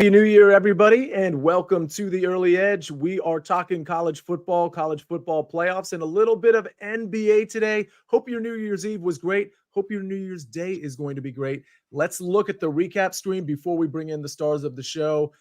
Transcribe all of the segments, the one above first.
Happy New Year, everybody, and welcome to the Early Edge. We are talking college football playoffs, and a little bit of NBA today. Hope your New Year's Eve was great. Hope your New Year's Day is going to be great. Let's look at the recap screen before we bring in the stars of the show.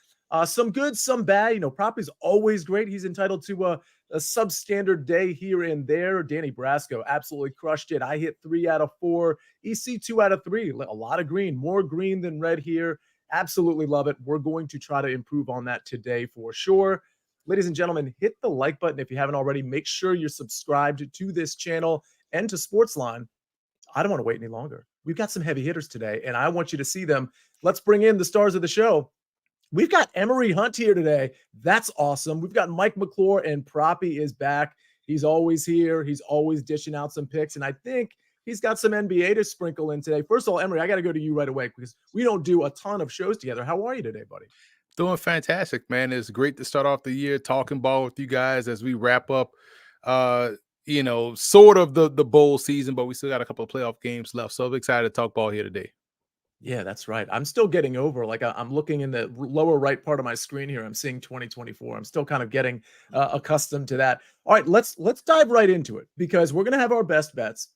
Some good, some bad. Prop is always great. He's entitled to a substandard day here and there. Danny Brasco absolutely crushed it. I hit 3 out of 4. EC 2 out of 3. A lot of green, more green than red here. Absolutely love it. We're going to try to improve on that today for sure. Ladies and gentlemen, hit the like button if you haven't already. Make sure you're subscribed to this channel and to SportsLine. I don't want to wait any longer. We've got some heavy hitters today, and I want you to see them. Let's bring in the stars of the show. We've got Emory Hunt here today. That's awesome. We've got Mike McClure, and Proppy is back. He's always here. He's always dishing out some picks, and I think he's got some NBA to sprinkle in today. First of all, Emory, I got to go to you right away because we don't do a ton of shows together. How are you today, buddy? Doing fantastic, man. It's great to start off the year talking ball with you guys as we wrap up, sort of the bowl season, but we still got a couple of playoff games left. So I'm excited to talk ball here today. Yeah, that's right. I'm still getting over. I'm looking in the lower right part of my screen here. I'm seeing 2024. I'm still kind of getting accustomed to that. All right, let's dive right into it because we're going to have our best bets.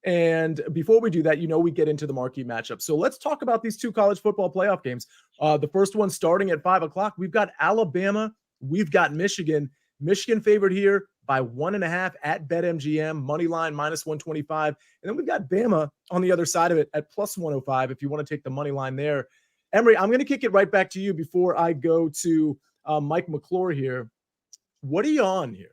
And before we do that, we get into the marquee matchup. So let's talk about these two college football playoff games. The first one starting at 5 o'clock. We've got Alabama. We've got Michigan. Michigan favored here by 1.5 at BetMGM. Money line minus 125. And then we've got Bama on the other side of it at plus 105 if you want to take the money line there. Emory, I'm going to kick it right back to you before I go to Mike McClure here. What are you on here?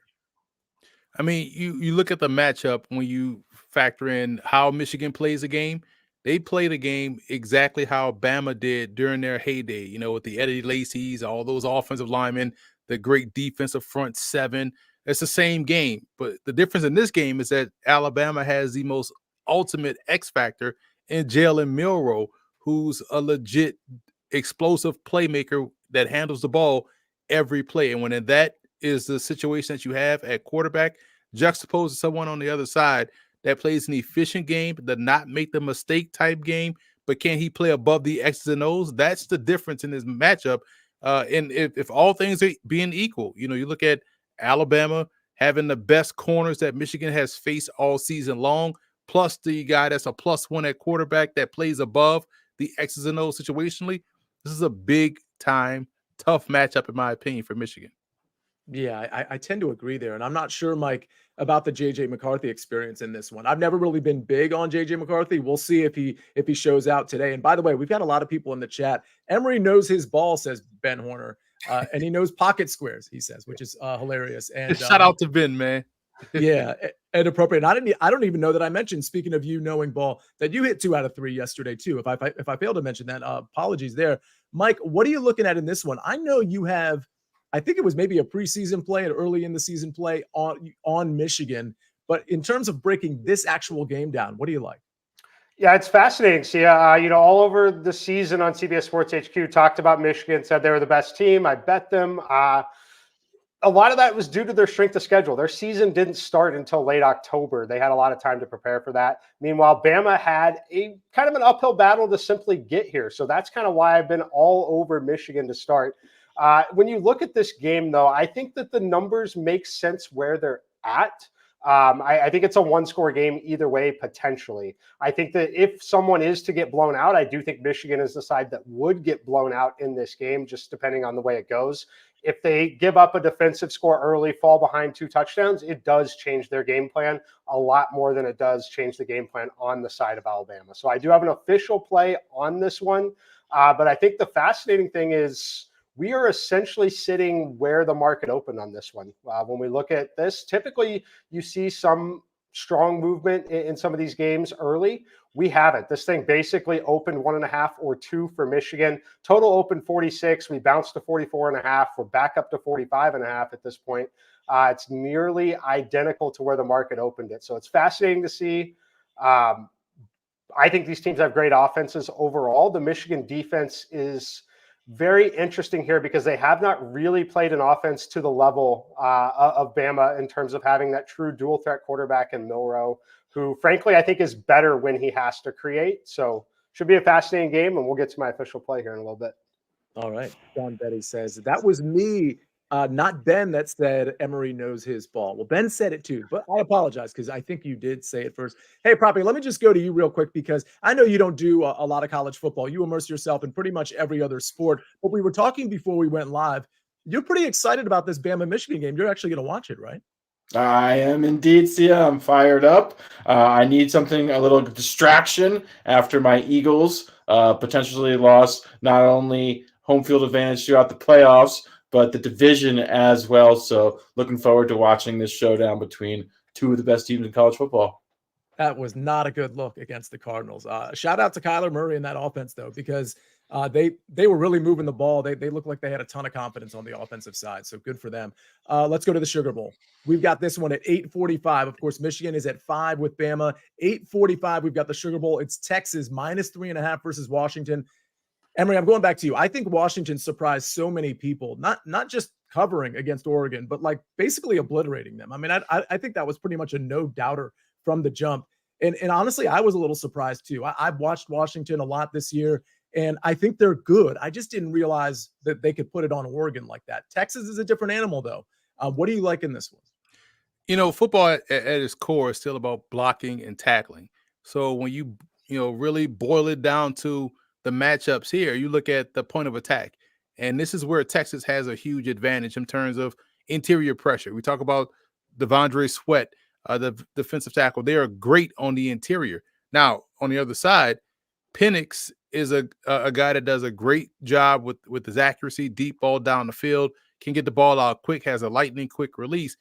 I mean, you look at the matchup when you factor in how Michigan plays a game. They play the game exactly how Bama did during their heyday, with the Eddie Lacy's, all those offensive linemen, the great defensive front seven. It's the same game. But the difference in this game is that Alabama has the most ultimate X factor in Jalen Milroe, who's a legit explosive playmaker that handles the ball every play. And when that is the situation that you have at quarterback, juxtaposed to someone on the other side that plays an efficient game, does not make the mistake type game, but can he play above the X's and O's? That's the difference in this matchup. And if all things are being equal, you look at Alabama having the best corners that Michigan has faced all season long, plus the guy that's a +1 at quarterback that plays above the X's and O's situationally. This is a big time, tough matchup, in my opinion, for Michigan. Yeah, I tend to agree there. And I'm not sure, Mike, about the JJ McCarthy experience in this one. I've never really been big on JJ McCarthy. We'll see if he shows out today. And by the way, we've got a lot of people in the chat. Emory knows his ball, says Ben Horner. And he knows pocket squares, he says, which is hilarious. And shout out to Ben, man. Yeah, and appropriate. And I don't even know that I mentioned, speaking of you knowing ball, that you hit 2 out of 3 yesterday too. If I failed to mention that, apologies there. Mike, what are you looking at in this one? I know you have, I think it was maybe a preseason play and early in the season play on Michigan. But in terms of breaking this actual game down, what do you like? Yeah, it's fascinating. Sia, all over the season on CBS Sports HQ talked about Michigan, said they were the best team. I bet them. A lot of that was due to their strength of schedule. Their season didn't start until late October. They had a lot of time to prepare for that. Meanwhile, Bama had a kind of an uphill battle to simply get here. So that's kind of why I've been all over Michigan to start. When you look at this game, though, I think that the numbers make sense where they're at. I think it's a one-score game either way, potentially. I think that if someone is to get blown out, I do think Michigan is the side that would get blown out in this game, just depending on the way it goes. If they give up a defensive score early, fall behind 2 touchdowns, it does change their game plan a lot more than it does change the game plan on the side of Alabama. So I do have an official play on this one. But I think the fascinating thing is we are essentially sitting where the market opened on this one. When we look at this, typically you see some strong movement in some of these games early. We haven't. This thing basically opened 1.5 or 2 for Michigan. Total open 46. We bounced to 44.5. We're back up to 45.5 at this point. It's nearly identical to where the market opened it. So it's fascinating to see. I think these teams have great offenses overall. The Michigan defense is very interesting here because they have not really played an offense to the level of Bama in terms of having that true dual threat quarterback in Milroe, who frankly I think is better when he has to create. So should be a fascinating game, and we'll get to my official play here in a little bit. All right. Sean Betty says, that was me, not Ben, that said Emory knows his ball. Well, Ben said it too, but I apologize because I think you did say it first. Hey, Proppy, let me just go to you real quick because I know you don't do a lot of college football. You immerse yourself in pretty much every other sport. But we were talking before we went live. You're pretty excited about this Bama-Michigan game. You're actually going to watch it, right? I am indeed, Sia. I'm fired up. I need something, a little distraction after my Eagles potentially lost not only home field advantage throughout the playoffs, but the division as well. So looking forward to watching this showdown between two of the best teams in college football. That was not a good look against the Cardinals. Shout out to Kyler Murray in that offense, though, because they were really moving the ball. They looked like they had a ton of confidence on the offensive side, so good for them. Let's go to the Sugar Bowl. We've got this one at 8:45. Of course, Michigan is at 5 with Bama. 8:45, we've got the Sugar Bowl. It's Texas -3.5 versus Washington. Emory, I'm going back to you. I think Washington surprised so many people, not just covering against Oregon, but like basically obliterating them. I mean, I think that was pretty much a no-doubter from the jump. And honestly, I was a little surprised too. I've watched Washington a lot this year, and I think they're good. I just didn't realize that they could put it on Oregon like that. Texas is a different animal, though. What do you like in this one? Football at its core is still about blocking and tackling. So when you really boil it down to the matchups here, you look at the point of attack. And this is where Texas has a huge advantage in terms of interior pressure. We talk about Devondre Sweat, the defensive tackle. They are great on the interior. Now, on the other side, Penix is a guy that does a great job with his accuracy, deep ball down the field, can get the ball out quick, has a lightning quick release,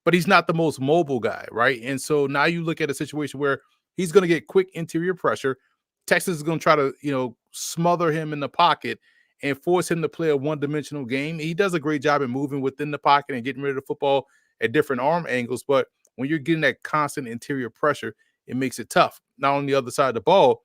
but he's not the most mobile guy, right? And so now you look at a situation where he's going to get quick interior pressure. Texas is going to try to, smother him in the pocket and force him to play a one-dimensional game. He does a great job in moving within the pocket and getting rid of the football at different arm angles, but when you're getting that constant interior pressure, it makes it tough. Now on the other side of the ball,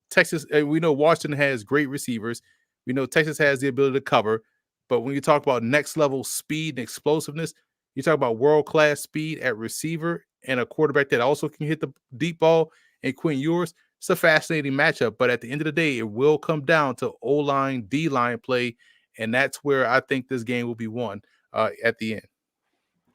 Texas, we know Washington has great receivers. We know Texas has the ability to cover, but when you talk about next level speed and explosiveness, you talk about world-class speed at receiver and a quarterback that also can hit the deep ball and Quinn Ewers. It's a fascinating matchup, but at the end of the day, it will come down to O-line, D-line play, and that's where I think this game will be won at the end.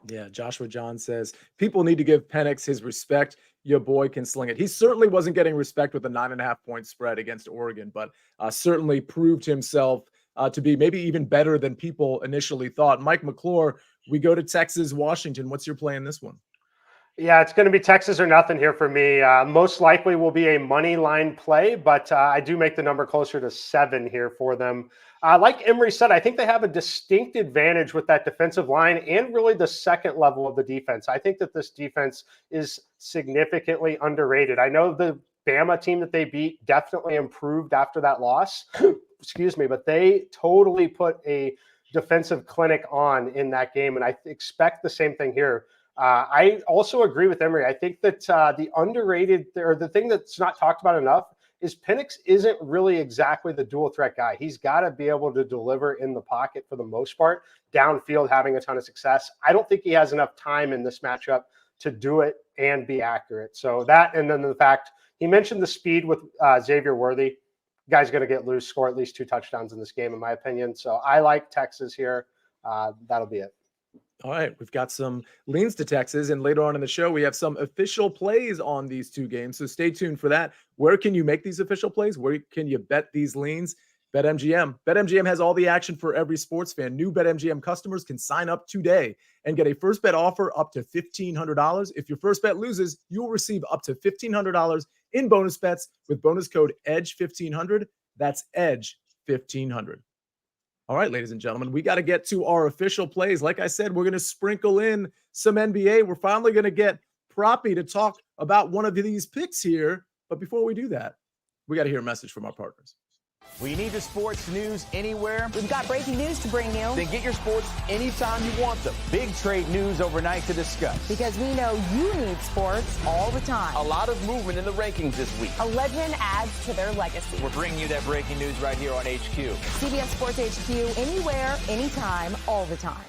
Yeah, Joshua John says, people need to give Penix his respect. Your boy can sling it. He certainly wasn't getting respect with a 9.5-point spread against Oregon, but certainly proved himself to be maybe even better than people initially thought. Mike McClure, we go to Texas, Washington. What's your play in this one? Yeah, it's going to be Texas or nothing here for me. Most likely will be a money line play, but I do make the number closer to 7 here for them. Like Emory said, I think they have a distinct advantage with that defensive line and really the second level of the defense. I think that this defense is significantly underrated. I know the Bama team that they beat definitely improved after that loss. Excuse me, but they totally put a defensive clinic on in that game, and I expect the same thing here. I also agree with Emory. I think that the underrated, or the thing that's not talked about enough, is Penix isn't really exactly the dual threat guy. He's got to be able to deliver in the pocket for the most part, downfield, having a ton of success. I don't think he has enough time in this matchup to do it and be accurate. So that, and then the fact he mentioned the speed with Xavier Worthy. Guy's going to get loose, score at least 2 touchdowns in this game, in my opinion. So I like Texas here. That'll be it. All right, we've got some leans to Texas, and later on in the show, we have some official plays on these two games. So stay tuned for that. Where can you make these official plays? Where can you bet these leans? BetMGM. BetMGM has all the action for every sports fan. New BetMGM customers can sign up today and get a first bet offer up to $1,500. If your first bet loses, you will receive up to $1,500 in bonus bets with bonus code EDGE1500. That's EDGE1500. All right, ladies and gentlemen, we got to get to our official plays. Like I said, we're going to sprinkle in some NBA. We're finally going to get Proppy to talk about one of these picks here. But before we do that, we got to hear a message from our partners. We need the sports news anywhere. We've got breaking news to bring you. Then get your sports anytime you want them. Big trade news overnight to discuss. Because we know you need sports all the time. A lot of movement in the rankings this week. A legend adds to their legacy. We're bringing you that breaking news right here on HQ. CBS Sports HQ, anywhere, anytime, all the time.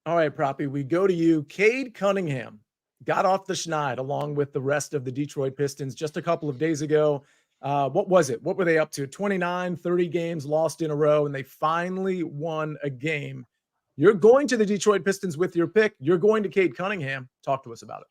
All right, Proppy, we go to you. Cade Cunningham got off the schneid along with the rest of the Detroit Pistons just a couple of days ago. What was it? What were they up to? 29, 30 games lost in a row, and they finally won a game. You're going to the Detroit Pistons with your pick. You're going to Cade Cunningham. Talk to us about it.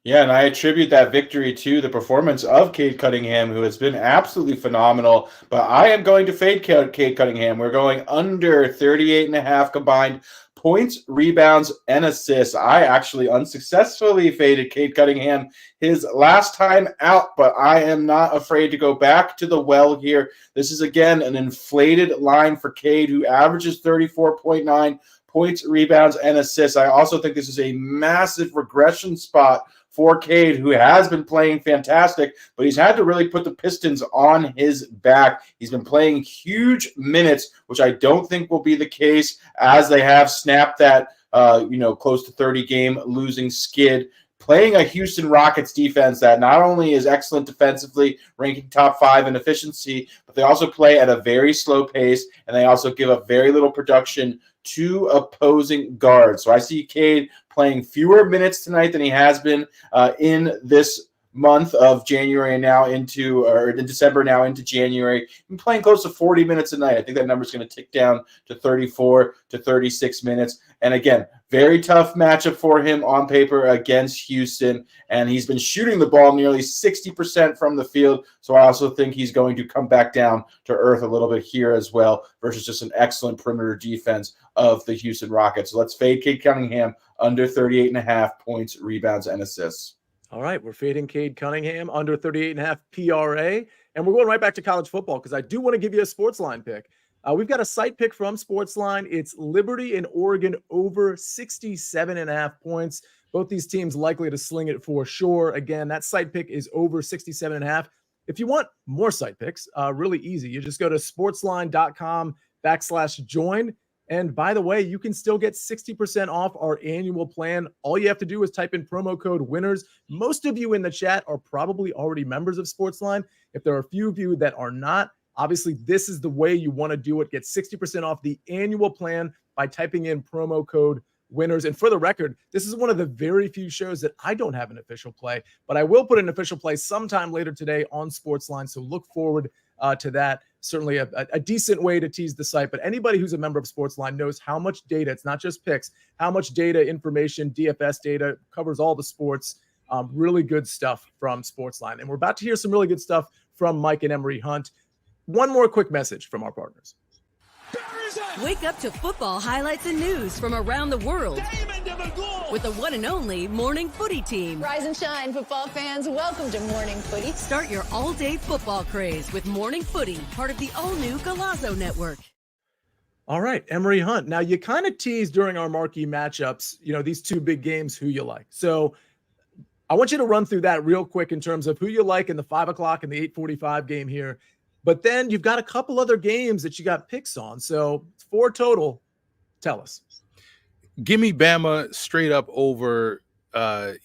Yeah, and I attribute that victory to the performance of Cade Cunningham, who has been absolutely phenomenal. But I am going to fade Cade Cunningham. We're going under 38.5 combined points, rebounds, and assists. I actually unsuccessfully faded Cade Cunningham his last time out, but I am not afraid to go back to the well here. This is, again, an inflated line for Cade, who averages 34.9 points, rebounds, and assists. I also think this is a massive regression spot for Cade, who has been playing fantastic, but he's had to really put the Pistons on his back. He's been playing huge minutes, which I don't think will be the case as they have snapped that close to 30-game losing skid, playing a Houston Rockets defense that not only is excellent defensively, ranking top 5 in efficiency, but they also play at a very slow pace, and they also give up very little production to opposing guards. So I see Cade playing fewer minutes tonight than he has been in this month of January and now into, or in December now into January. He's playing close to 40 minutes a night. I think that number is going to tick down to 34 to 36 minutes. And again, very tough matchup for him on paper against Houston. And he's been shooting the ball nearly 60% from the field. So I also think he's going to come back down to earth a little bit here as well versus just an excellent perimeter defense of the Houston Rockets. So let's fade Cade Cunningham under 38.5 points, rebounds, and assists. All right, we're fading Cade Cunningham under 38.5 PRA. And we're going right back to college football because I do want to give you a SportsLine pick. We've got a site pick from SportsLine. It's Liberty and Oregon over 67.5 points. Both these teams likely to sling it for sure. Again, that site pick is over 67.5. If you want more site picks, really easy. You just go to sportsline.com/join. And by the way, you can still get 60% off our annual plan. All you have to do is type in promo code WINNERS. Most of you in the chat are probably already members of SportsLine. If there are a few of you that are not, obviously this is the way you want to do it. Get 60% off the annual plan by typing in promo code WINNERS. And for the record, this is one of the very few shows that I don't have an official play, but I will put an official play sometime later today on SportsLine. So look forward to that. Certainly a decent way to tease the site, but anybody who's a member of SportsLine knows how much data, it's not just picks, how much data, information, DFS data, covers all the sports. Really good stuff from SportsLine. And we're about to hear some really good stuff from Mike and Emory Hunt. One more quick message from our partners. Wake up to football highlights and news from around the world with the one and only Morning Footy team. Rise and shine, football fans. Welcome to Morning Footy. Start your all-day football craze with Morning Footy, part of the all-new Golazo Network. All right, Emory Hunt. Now, you kind of teased during our marquee matchups, these two big games, who you like. So I want you to run through that real quick in terms of who you like in the 5 o'clock and the 8:45 game here. But then you've got a couple other games that you got picks on. So 4 total. Tell us. Give me Bama straight up over,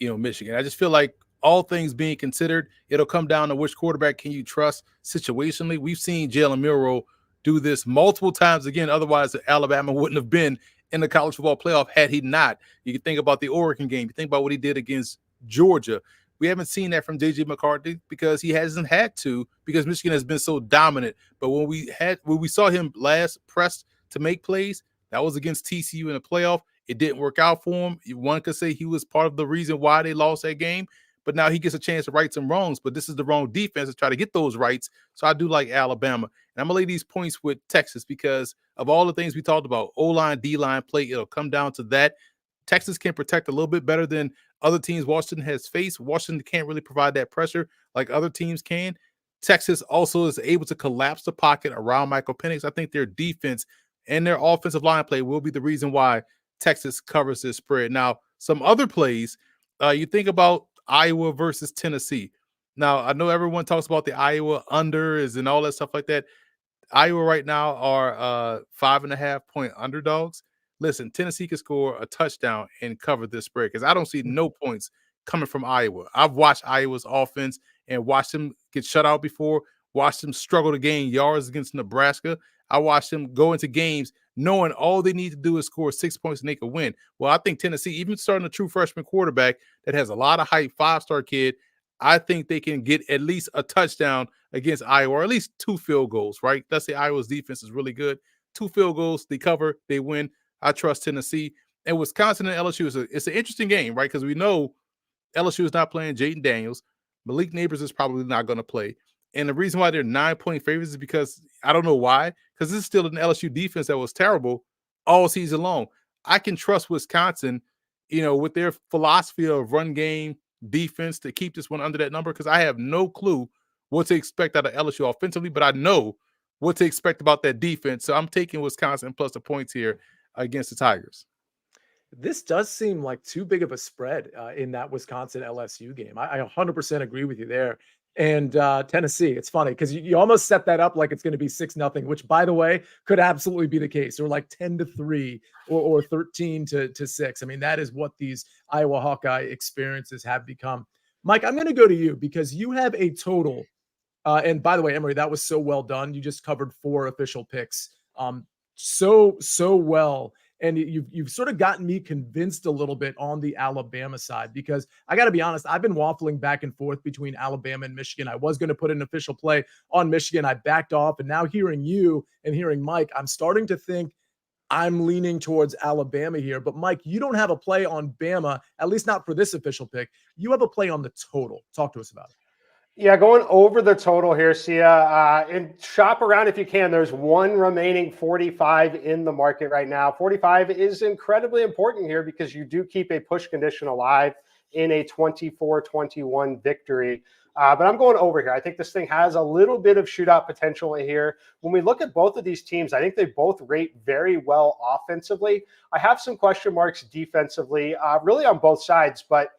Michigan. I just feel like all things being considered, it'll come down to which quarterback can you trust situationally. We've seen Jalen Milroe do this multiple times again. Otherwise, Alabama wouldn't have been in the college football playoff had he not. You can think about the Oregon game. You think about what he did against Georgia. We haven't seen that from J.J. McCarthy because he hasn't had to, because Michigan has been so dominant. But when we saw him last pressed to make plays, that was against TCU in the playoff. It didn't work out for him. One could say he was part of the reason why they lost that game. But now he gets a chance to right some wrongs. But this is the wrong defense to try to get those rights. So I do like Alabama. And I'm going to lay these points with Texas because of all the things we talked about, O-line, D-line play, it'll come down to that. Texas can protect a little bit better than other teams Washington has faced. Washington can't really provide that pressure like other teams can. Texas also is able to collapse the pocket around Michael Penix. I think their defense and their offensive line play will be the reason why Texas covers this spread. Now, some other plays, you think about Iowa versus Tennessee. Now, I know everyone talks about the Iowa unders and all that stuff like that. Iowa right now are 5.5-point underdogs. Listen, Tennessee can score a touchdown and cover this spread because I don't see no points coming from Iowa. I've watched Iowa's offense and watched them get shut out before, watched them struggle to gain yards against Nebraska. I watched them go into games knowing all they need to do is score 6 points and they can win. Well, I think Tennessee, even starting a true freshman quarterback that has a lot of hype, 5-star kid, I think they can get at least a touchdown against Iowa, or at least 2 field goals, right? Let's say Iowa's defense is really good. 2 field goals, they cover, they win. I trust Tennessee. And Wisconsin and LSU it's an interesting game, right? Because we know LSU is not playing Jaden Daniels. Malik Neighbors is probably not going to play. And the reason why they're 9-point favorites is because I don't know why, because this is still an LSU defense that was terrible all season long. I can trust Wisconsin, with their philosophy of run game defense to keep this one under that number, because I have no clue what to expect out of LSU offensively, but I know what to expect about that defense. So I'm taking Wisconsin plus the points here against the Tigers. This does seem like too big of a spread in that Wisconsin LSU game. I 100% agree with you there. And Tennessee, it's funny because you almost set that up like it's going to be 6-0, which, by the way, could absolutely be the case, or like 10-3 or 13-6. I mean, that is what these Iowa Hawkeye experiences have become. Mike, I'm going to go to you because you have a total. And by the way, Emory, that was so well done. You just covered 4 official picks so well. And you've sort of gotten me convinced a little bit on the Alabama side, because I got to be honest, I've been waffling back and forth between Alabama and Michigan. I was going to put an official play on Michigan. I backed off. And now hearing you and hearing Mike, I'm starting to think I'm leaning towards Alabama here. But Mike, you don't have a play on Bama, at least not for this official pick. You have a play on the total. Talk to us about it. Yeah, going over the total here, Sia, and shop around if you can. There's one remaining 45 in the market right now. 45 is incredibly important here because you do keep a push condition alive in a 24-21 victory. But I'm going over here. I think this thing has a little bit of shootout potential here. When we look at both of these teams, I think they both rate very well offensively. I have some question marks defensively, really on both sides, but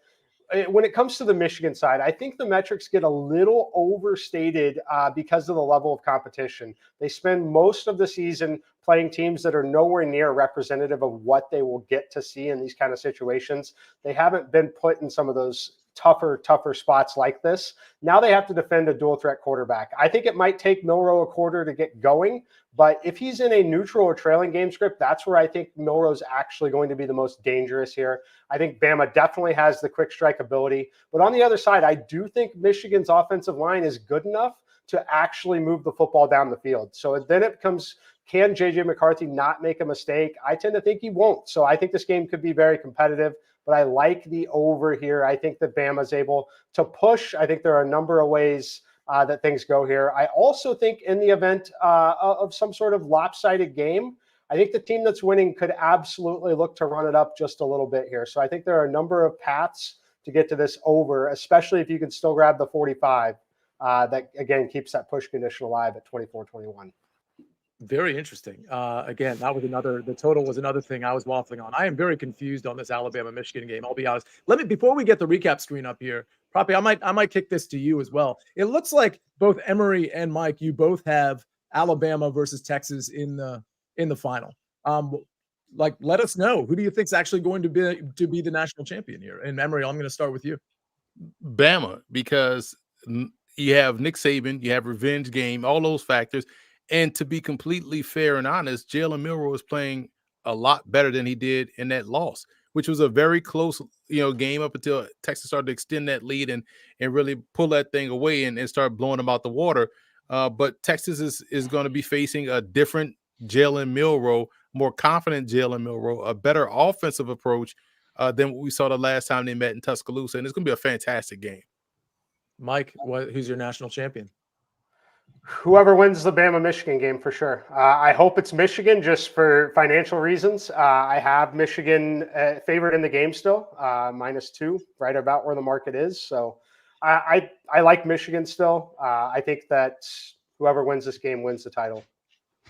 when it comes to the Michigan side, I think the metrics get a little overstated because of the level of competition. They spend most of the season playing teams that are nowhere near representative of what they will get to see in these kind of situations. They haven't been put in some of those tougher spots like this. Now they have to defend a dual threat quarterback. I think it might take Milroe a quarter to get going, but if he's in a neutral or trailing game script, that's where I think Milroe's actually going to be the most dangerous here. I think Bama definitely has the quick strike ability, but on the other side, I do think Michigan's offensive line is good enough to actually move the football down the field. So then it becomes, can JJ McCarthy not make a mistake? I tend to think he won't. So I think this game could be very competitive, but I like the over here. I think that Bama's able to push. I think there are a number of ways that things go here. I also think in the event of some sort of lopsided game, I think the team that's winning could absolutely look to run it up just a little bit here. So I think there are a number of paths to get to this over, especially if you can still grab the 45. That, again, keeps that push condition alive at 24-21. Very interesting. Again, the total was another thing I was waffling on. I am very confused on this Alabama-Michigan game. I'll be honest. Before we get the recap screen up here, Proppy, I might kick this to you as well. It looks like both Emory and Mike, you both have Alabama versus Texas in the final. Let us know, who do you think is actually going to be the national champion here? And Emory, I'm going to start with you. Bama, because you have Nick Saban, you have revenge game, all those factors. And to be completely fair and honest, Jalen Milroe is playing a lot better than he did in that loss, which was a very close, game up until Texas started to extend that lead and really pull that thing away and start blowing them out the water. But Texas is going to be facing a different Jalen Milroe, more confident Jalen Milroe, a better offensive approach than what we saw the last time they met in Tuscaloosa. And it's going to be a fantastic game. Mike, who's your national champion? Whoever wins the Bama-Michigan game for sure. I hope it's Michigan just for financial reasons. I have Michigan favored in the game still, -2, right about where the market is. So I like Michigan still. I think that whoever wins this game wins the title.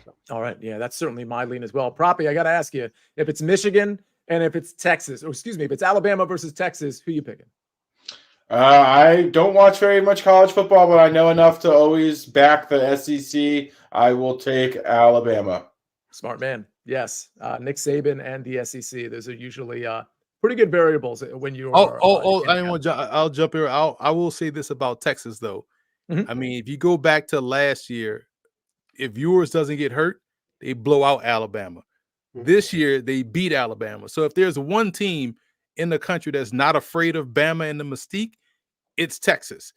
So. All right. Yeah, that's certainly my lean as well. Proppy, I got to ask you, if it's Michigan and if it's Texas, if it's Alabama versus Texas, who you picking? I don't watch very much college football, but I know enough to always back the SEC. I will take Alabama. Smart man. Yes. Nick Saban and the SEC. Those are usually pretty good variables when you are. I'll jump here. I will say this about Texas, though. Mm-hmm. I mean, if you go back to last year, if Ewers doesn't get hurt, they blow out Alabama. Mm-hmm. This year, they beat Alabama. So if there's one team in the country that's not afraid of Bama and the mystique, it's Texas.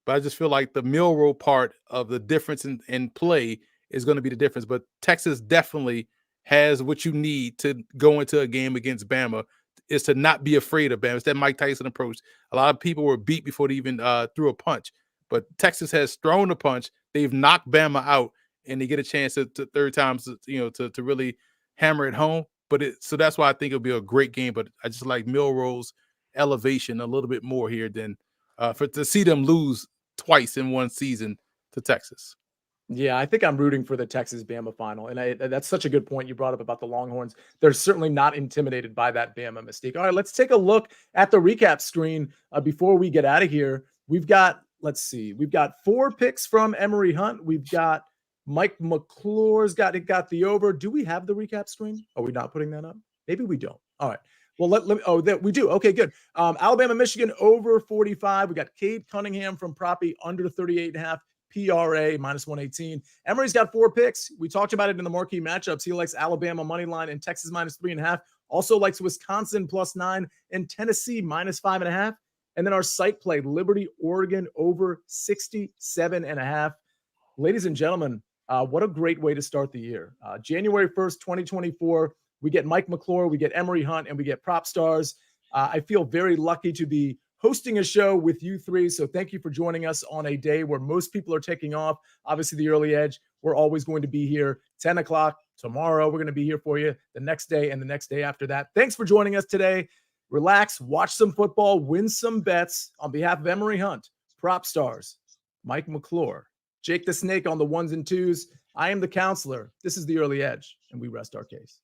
but I just feel like the Milrow part of the difference in play is going to be the difference. But Texas definitely has what you need to go into a game against Bama, is to not be afraid of Bama. It's that Mike Tyson approach. A lot of people were beat before they even threw a punch, but Texas has thrown a punch. They've knocked Bama out, and they get a chance to third times, to really hammer it home. So that's why I think it'll be a great game. But I just like Milrow's elevation a little bit more here than to see them lose twice in one season to Texas. Yeah, I think I'm rooting for the Texas-Bama final. And that's such a good point you brought up about the Longhorns. They're certainly not intimidated by that Bama mystique. All right, let's take a look at the recap screen before we get out of here. We've got 4 picks from Emory Hunt. We've got Mike McClure's got the over. Do we have the recap screen? Are we not putting that up? Maybe we don't. All right. Well, we do. Okay, good. Alabama, Michigan over 45. We got Cade Cunningham from Proppy under 38.5. PRA minus 118. Emory's got 4 picks. We talked about it in the marquee matchups. He likes Alabama money line and Texas minus 3.5. Also likes Wisconsin +9 and Tennessee minus 5.5. And then our site play, Liberty, Oregon over 67.5. Ladies and gentlemen, what a great way to start the year. January 1st, 2024, we get Mike McClure, we get Emory Hunt, and we get Propstarz. I feel very lucky to be hosting a show with you three. So thank you for joining us on a day where most people are taking off. Obviously, the early edge, we're always going to be here 10 o'clock tomorrow. We're going to be here for you the next day and the next day after that. Thanks for joining us today. Relax, watch some football, win some bets. On behalf of Emory Hunt, Propstarz, Mike McClure, Jake the Snake on the 1s and 2s. I am the counselor. This is the early edge, and we rest our case.